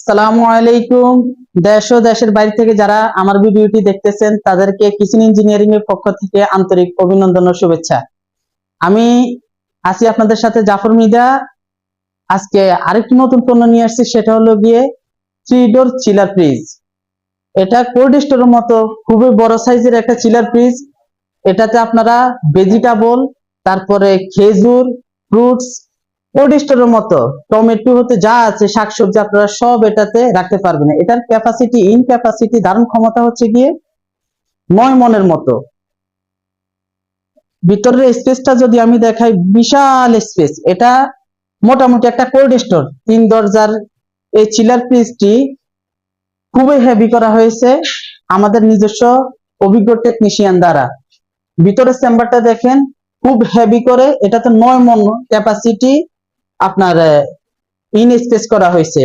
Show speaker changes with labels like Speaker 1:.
Speaker 1: সালামু আলাইকুম। দেশ ও দেশের বাইরে থেকে যারা আমার ভিডিওটি দেখতেছেন তাদেরকে কিচেন ইঞ্জিনিয়ারিং এর পক্ষ থেকে আন্তরিক অভিনন্দন ও শুভেচ্ছা। আমি আছি আপনাদের সাথে জাফর মিদা। আজকে আরেকটি নতুন পণ্য নিয়ে আসছি, সেটা হলো গিয়ে 3 ডোর চিলার ফ্রিজ। এটা কোল্ড স্টোরের মতো খুবই বড় সাইজের একটা চিলার ফ্রিজ। এটাতে আপনারা ভেজিটেবল, তারপরে খেজুর, ফ্রুটস, কোল্ড স্টোরের মতো টমেটো হতে যা আছে শাকসবজি আপনারা সব এটাতে রাখতে পারবেন। এটার ক্যাপাসিটি ধারণ ক্ষমতা হচ্ছে গিয়ে 9 মনের মতো। ভিতরের স্পেসটা যদি আমি দেখাই, বিশাল স্পেস। এটা মোটামুটি একটা কোল্ড স্টোর। 3 দরজার এই চিলার ফ্রিজটি খুবই হেভি করা হয়েছে আমাদের নিজস্ব অভিজ্ঞ টেকনিশিয়ান দ্বারা। ভিতরের চেম্বারটা দেখেন, খুব হেভি করে। এটাতে 9 মন ক্যাপাসিটি আপনার ইন স্পেস করা হয়েছে।